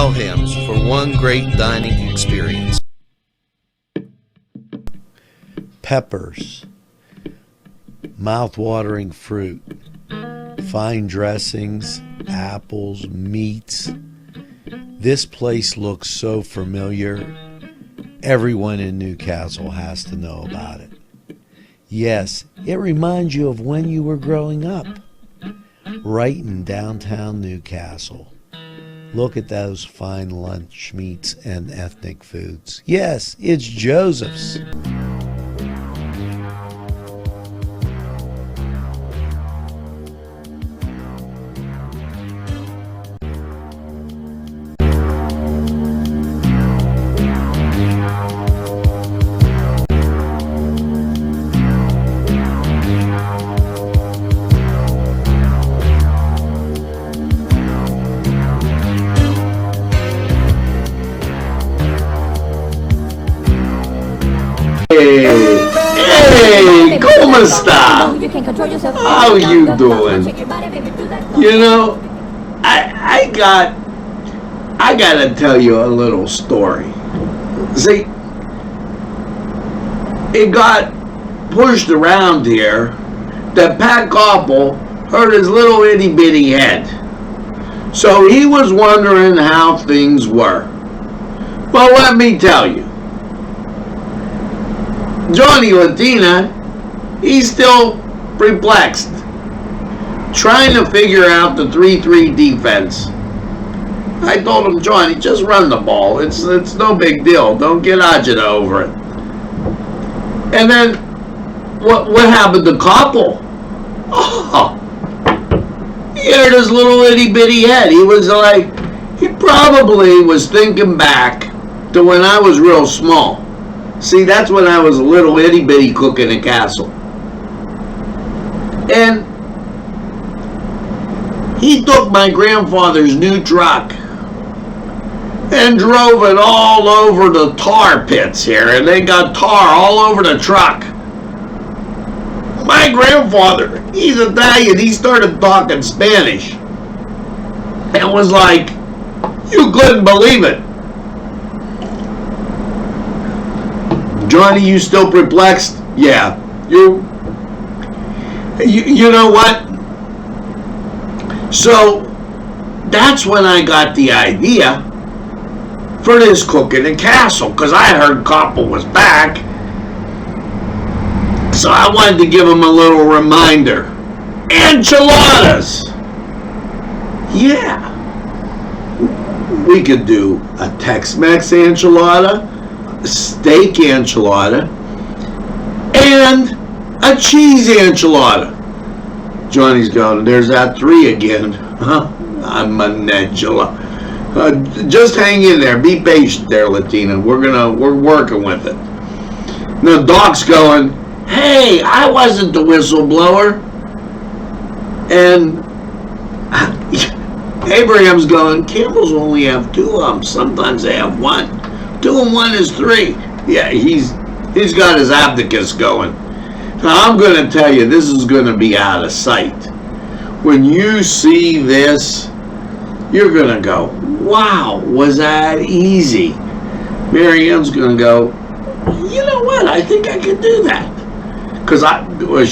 Pelham's for one great dining experience. Peppers, mouth-watering fruit, fine dressings, apples, meats. This place looks so familiar. Everyone in Newcastle has to know about it. Yes, it reminds you of when you were growing up, right in downtown Newcastle. Look at those fine lunch meats and ethnic foods. Yes, it's Joseph's. Hey, ¿cómo está? How you doing? You know, I gotta tell you a little story. See, it got pushed around here that Pat Koppel hurt his little itty bitty head. So he was wondering how things were. Well, let me tell you. Johnny Latina, he's still perplexed, trying to figure out the 3-3 defense. I told him, Johnny, just run the ball. It's no big deal. Don't get agita over it. And then, what happened to Koppel? Oh, he hurt his little itty bitty head. He was like, he probably was thinking back to when I was real small. See, that's when I was a little itty bitty cook in a castle. And he took my grandfather's new truck and drove it all over the tar pits here, and they got tar all over the truck. My grandfather, he's Italian, he started talking Spanish. And was like, you couldn't believe it. Johnny, you still perplexed? Yeah. You know what? So, that's when I got the idea for this cook in the castle, because I heard Koppel was back. So I wanted to give him a little reminder. Enchiladas! Yeah. We could do a Tex-Mex enchilada, a steak enchilada, and a cheese enchilada. Johnny's going, there's that 3 again. Huh? I'm an enchilada. Just hang in there. Be patient there, Latina. We're working with it. Now Doc's going, hey, I wasn't the whistleblower. And Abraham's going, Campbell's only have 2 of them. Sometimes they have 1. 2 and 1 is 3. Yeah, he's got his abacus going. Now I'm going to tell you, this is going to be out of sight. When you see this, you're going to go, wow, was that easy? Mary Ann's going to go, you know what, I think I could do that. Because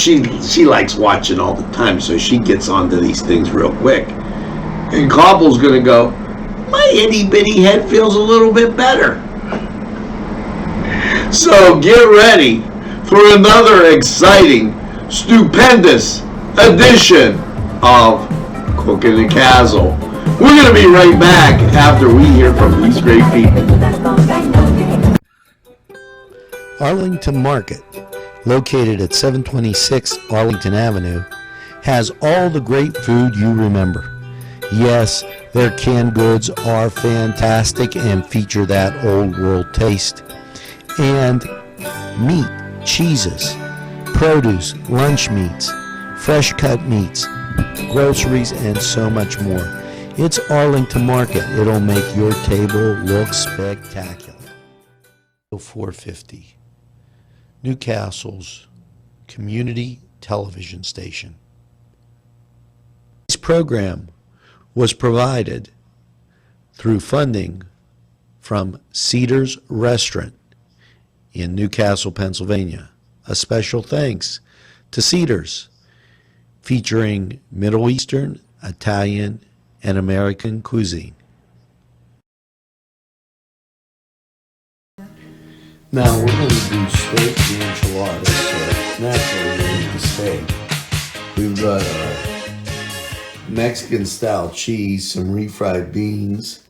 she likes watching all the time, so she gets onto these things real quick. And Koppel's going to go, my itty bitty head feels a little bit better. So get ready for another exciting, stupendous edition of Cooking the Castle. We're going to be right back after we hear from these great people. Arlington Market, located at 726 Arlington Avenue, has all the great food you remember. Yes, their canned goods are fantastic and feature that old world taste. And meat, cheeses, produce, lunch meats, fresh cut meats, groceries, and so much more. It's Arlington Market. It'll make your table look spectacular. 450, Newcastle's community television station. This program was provided through funding from Cedars Restaurant in Newcastle, Pennsylvania. A special thanks to Cedars, featuring Middle Eastern, Italian, and American cuisine. Now we're going to do steak and enchiladas, so naturally we need the steak. We've got our Mexican style cheese, some refried beans,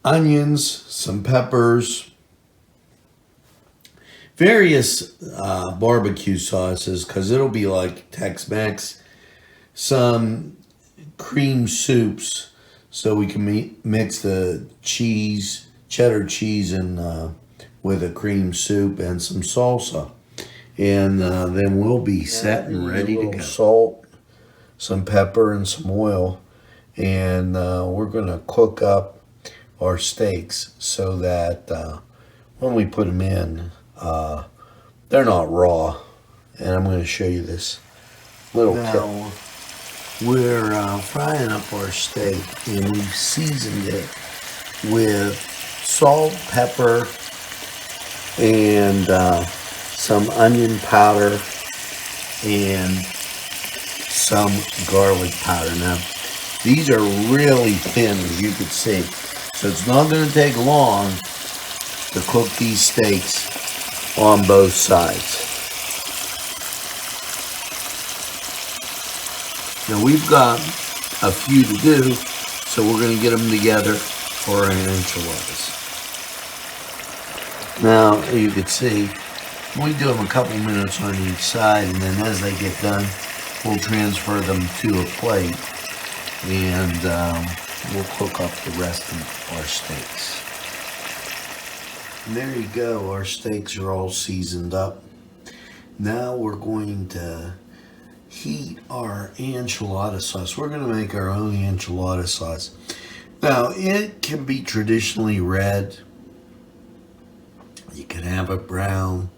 onions, some peppers, various barbecue sauces, because it'll be like Tex-Mex, some cream soups, so we can mix the cheese, cheddar cheese, and with a cream soup and some salsa. And then we'll be set and ready to go. Salt, some pepper, and some oil. And we're going to cook up our steaks so that when we put them in, they're not raw. And I'm going to show you this little tip. We're frying up our steak, and we've seasoned it with salt, pepper, and some onion powder and some garlic powder. Now, these are really thin, as you can see, so it's not going to take long to cook these steaks on both sides. Now, we've got a few to do, so we're going to get them together for our enchiladas. Now, you can see, we do them a couple minutes on each side, and then as they get done, we'll transfer them to a plate, and we'll cook up the rest of our steaks. And there you go, our steaks are all seasoned up. Now we're going to heat our enchilada sauce. We're going to make our own enchilada sauce. Now, it can be traditionally red. You can have it brown,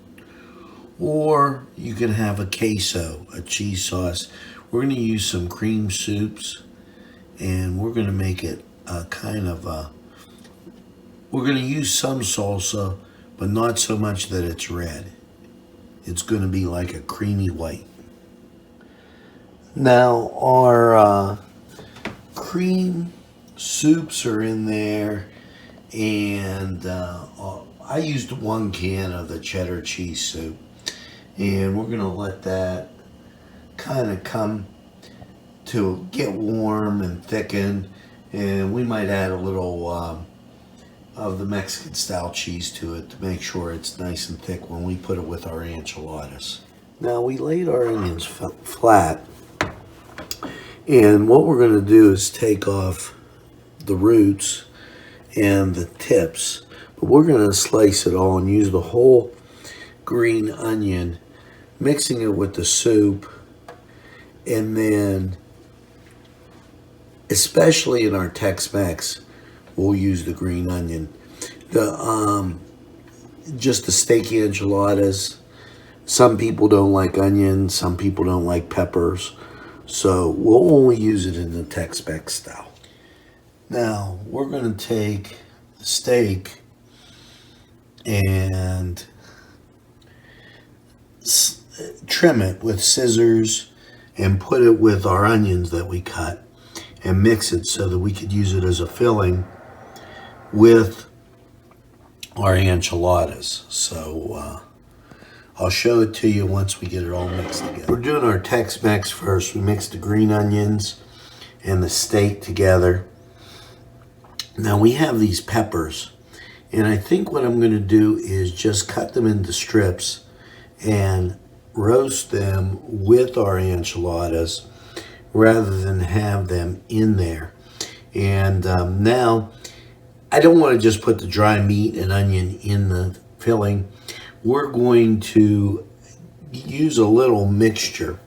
or you can have a queso, a cheese sauce. We're going to use some cream soups, and we're going to make it a kind of a, we're going to use some salsa, but not so much that it's red. It's going to be like a creamy white. Now, our cream soups are in there, and I used 1 can of the cheddar cheese soup, and we're going to let that kind of come to get warm and thicken, and we might add a little of the Mexican style cheese to it to make sure it's nice and thick when we put it with our enchiladas. Now, we laid our onions flat, and what we're going to do is take off the roots and the tips. We're going to slice it all and use the whole green onion, mixing it with the soup, and then, especially in our Tex-Mex, we'll use the green onion. Just the steak enchiladas, some people don't like onions, some people don't like peppers, so we'll only use it in the Tex-Mex style. Now, we're going to take the steak and trim it with scissors and put it with our onions that we cut and mix it so that we could use it as a filling with our enchiladas. So I'll show it to you once we get it all mixed together. We're doing our Tex-Mex first. We mix the green onions and the steak together. Now we have these peppers, and I think what I'm going to do is just cut them into strips and roast them with our enchiladas rather than have them in there. And now, I don't want to just put the dry meat and onion in the filling. We're going to use a little mixture.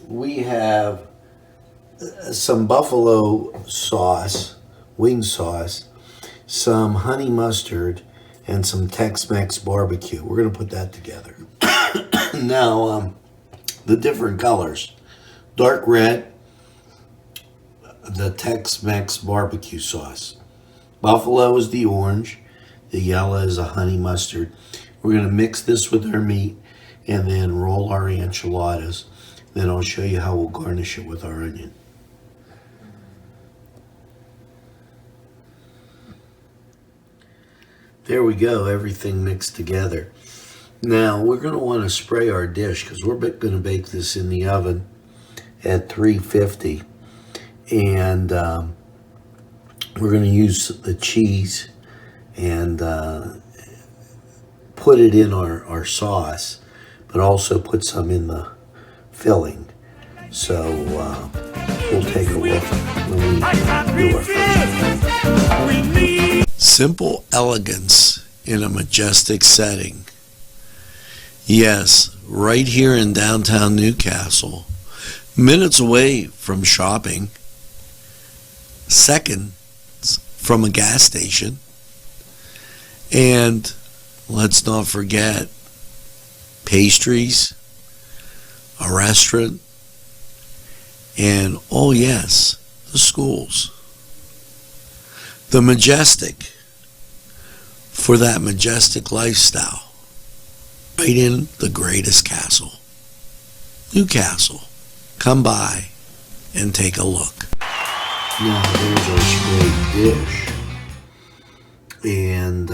We have some buffalo sauce, wing sauce, some honey mustard, and some Tex-Mex barbecue. We're going to put that together. Now, the different colors. Dark red, the Tex-Mex barbecue sauce. Buffalo is the orange, the yellow is a honey mustard. We're going to mix this with our meat and then roll our enchiladas. Then I'll show you how we'll garnish it with our onion. There we go, everything mixed together. Now we're going to want to spray our dish because we're going to bake this in the oven at 350. And we're going to use the cheese and put it in our sauce, but also put some in the filling. So we'll take a look when we do our first. Simple elegance in a majestic setting. Yes, right here in downtown Newcastle, minutes away from shopping, seconds from a gas station, and let's not forget pastries, a restaurant, and oh yes, the schools. The majestic for that majestic lifestyle. Right in the greatest castle, Newcastle. Come by and take a look. Now there's our great dish. And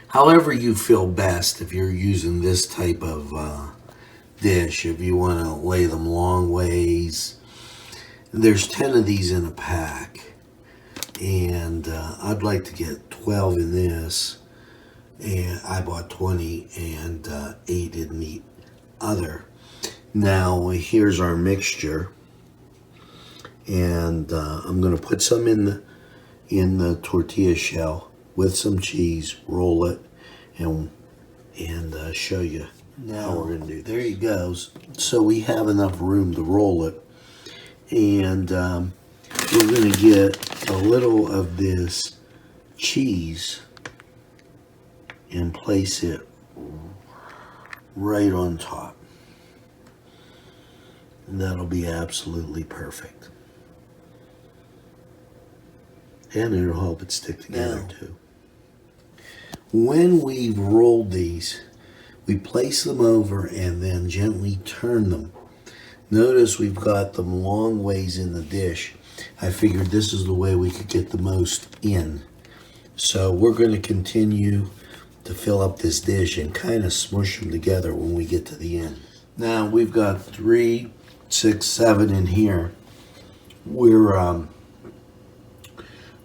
however you feel best, if you're using this type of dish, if you want to lay them long ways, there's 10 of these in a pack. And I'd like to get 12 in this. And I bought 20 and 8 in the other. Now here's our mixture, and I'm going to put some in the tortilla shell with some cheese, roll it, and show you how we're going to do. There you go. So we have enough room to roll it, and we're going to get a little of this cheese and place it right on top. And that'll be absolutely perfect. And it'll help it stick together too. When we've rolled these, we place them over and then gently turn them. Notice we've got them long ways in the dish. I figured this is the way we could get the most in. So we're going to continue to fill up this dish and kind of smush them together when we get to the end. Now we've got 3, 6, 7 in here. We're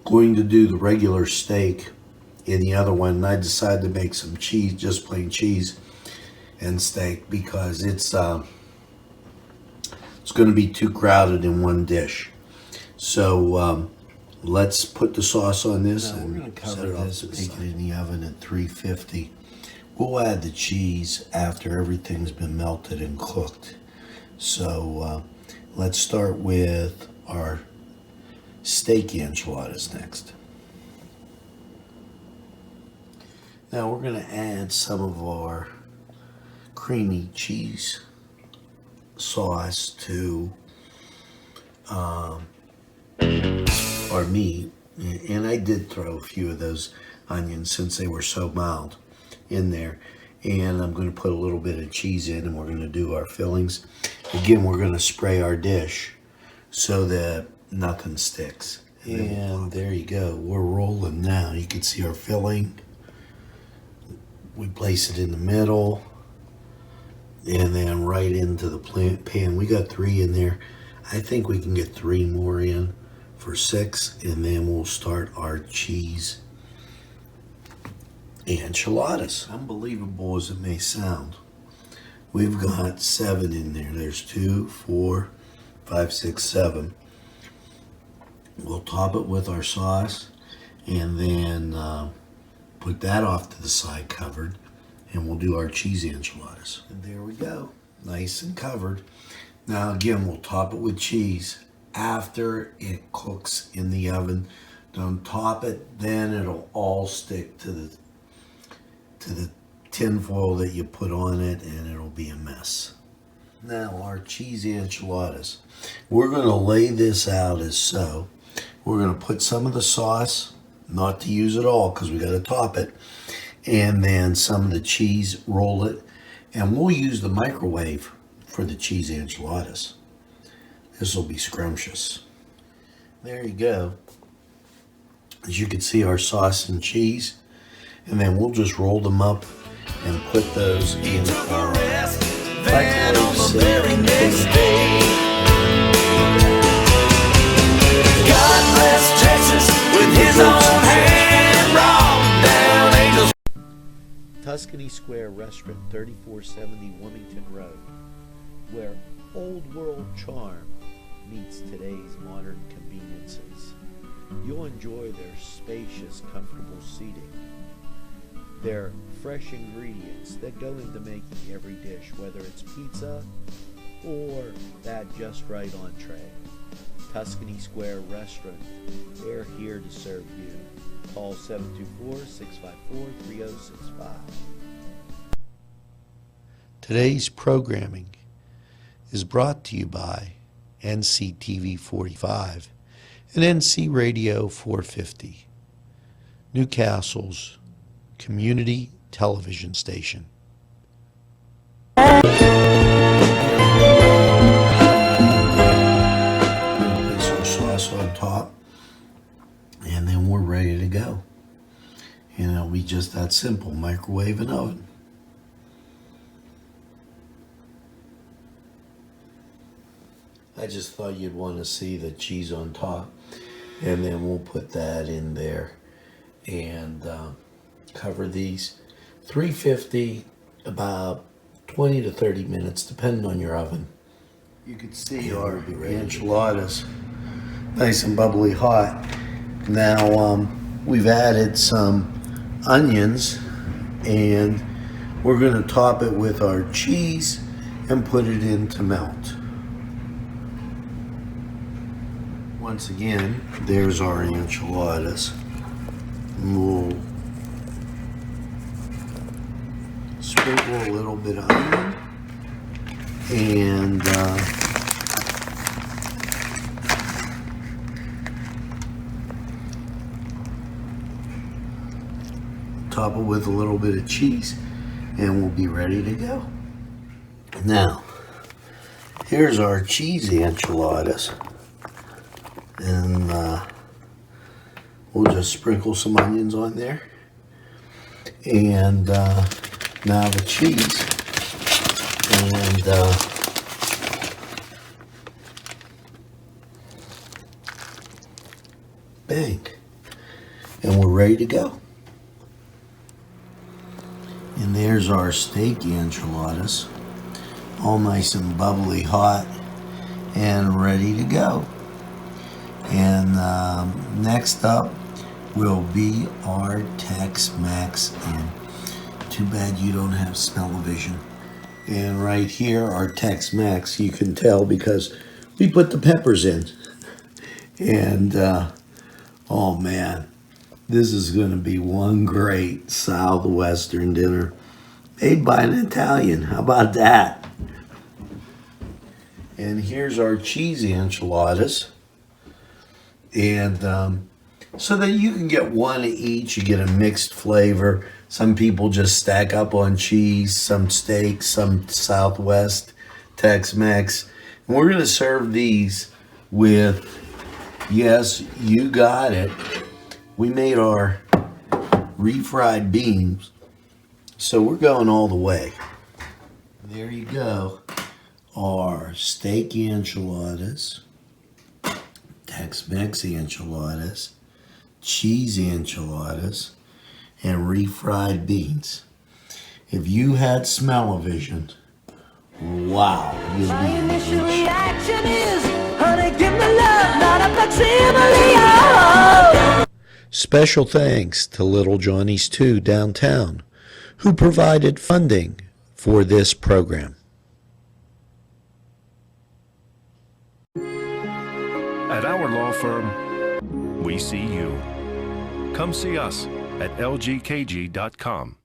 going to do the regular steak in the other one, and I decided to make some cheese, just plain cheese and steak, because it's going to be too crowded in one dish. So let's put the sauce on this, and we're going to cover this and bake it in the oven at 350. We'll add the cheese after everything's been melted and cooked. So let's start with our steak enchiladas next. Now we're going to add some of our creamy cheese sauce to our meat, and I did throw a few of those onions since they were so mild in there, and I'm going to put a little bit of cheese in, and we're going to do our fillings. Again, we're going to spray our dish so that nothing sticks, and there you go, we're rolling now. You can see our filling. We place it in the middle and then right into the pan. We got 3 in there. I think we can get 3 more in for 6, and then we'll start our cheese enchiladas. Unbelievable as it may sound, we've got 7 in there. There's 2, 4, 5, 6, 7. We'll top it with our sauce and then put that off to the side covered, and we'll do our cheese enchiladas. And there we go, nice and covered. Now again, we'll top it with cheese after it cooks in the oven. Don't top it, then it'll all stick to the tin foil that you put on it, and it'll be a mess. Now our cheesy enchiladas. We're going to lay this out as so. We're going to put some of the sauce, not to use it all because we got to top it, and then some of the cheese, roll it, and we'll use the microwave for the cheesy enchiladas. This will be scrumptious. There you go. As you can see, our sauce and cheese, and then we'll just roll them up and put those in our microwave setting. God bless Texas with his own hand brought down angels. Tuscany Square Restaurant, 3470 Wilmington Road, where old world charm meets today's modern conveniences. You'll enjoy their spacious, comfortable seating, their fresh ingredients that go into making every dish, whether it's pizza or that just right entree. Tuscany Square Restaurant, they're here to serve you. Call 724-654-3065. Today's programming is brought to you by NCTV45 and NC Radio 450, Newcastle's community television station. Place our sauce on top, and then we're ready to go. And it'll be just that simple, microwave and oven. I just thought you'd want to see the cheese on top, and then we'll put that in there and cover these. 350, about 20 to 30 minutes, depending on your oven. You can see our enchiladas, nice and bubbly hot. Now we've added some onions, and we're going to top it with our cheese and put it in to melt. Once again, there's our enchiladas. We'll sprinkle a little bit of onion and top it with a little bit of cheese, and we'll be ready to go. Now, here's our cheesy enchiladas. And we'll just sprinkle some onions on there. And now the cheese. And bang. And we're ready to go. And there's our steak enchiladas. All nice and bubbly hot and ready to go. And next up will be our Tex-Mex, and too bad you don't have smell-o-vision. And right here, our Tex-Mex, you can tell because we put the peppers in. And oh man, this is going to be one great Southwestern dinner made by an Italian. How about that? And here's our cheesy enchiladas. And so that you can get one of each, you get a mixed flavor. Some people just stack up on cheese, some steak, some Southwest Tex-Mex. And we're going to serve these with, yes, you got it, we made our refried beans. So we're going all the way. There you go, our steak enchiladas, Tex-Mex enchiladas, cheesy enchiladas, and refried beans. If you had smell-o-vision, wow, you'll My be initial rich. reaction is, honey, give me love, not a facsimile. Oh. Special thanks to Little Johnny's 2 downtown, who provided funding for this program. At our law firm, we see you. Come see us at lgkg.com.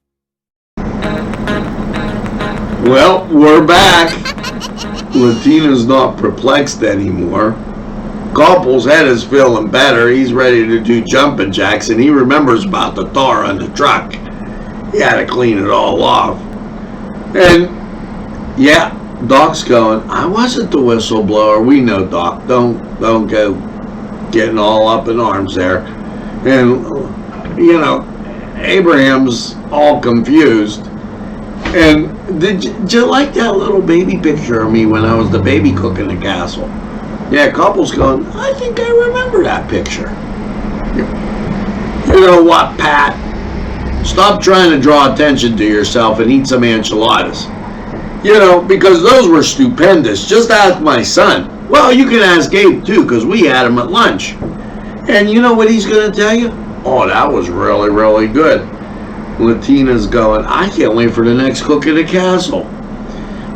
Well, we're back. Latina's not perplexed anymore. Couple's head is feeling better. He's ready to do jumping jacks, and he remembers about the tar on the truck. He had to clean it all off. And yeah, Doc's going, I wasn't the whistleblower. We know, Doc. Don't go getting all up in arms there. And you know, Abraham's all confused. And did you like that little baby picture of me when I was the baby cook in the castle? Yeah, Couple's going, I think I remember that picture. You know what, Pat? Stop trying to draw attention to yourself and eat some enchiladas. You know, because those were stupendous. Just ask my son. Well, you can ask Gabe too, because we had him at lunch. And you know what he's going to tell you? Oh, that was really, really good. Latina's going, I can't wait for the next cook in the castle.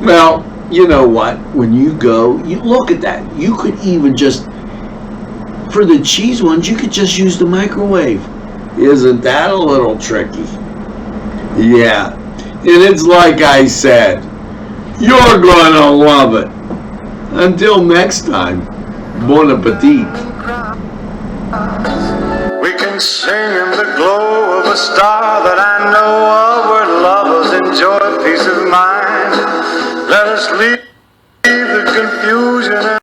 Well, you know what? When you go, you look at that. You could even just, for the cheese ones, you could just use the microwave. Isn't that a little tricky? Yeah. And it's like I said, you're going to love it. Until next time, bon appetit. We can sing in the glow of a star that I know of, where lovers enjoy peace of mind. Let us leave the confusion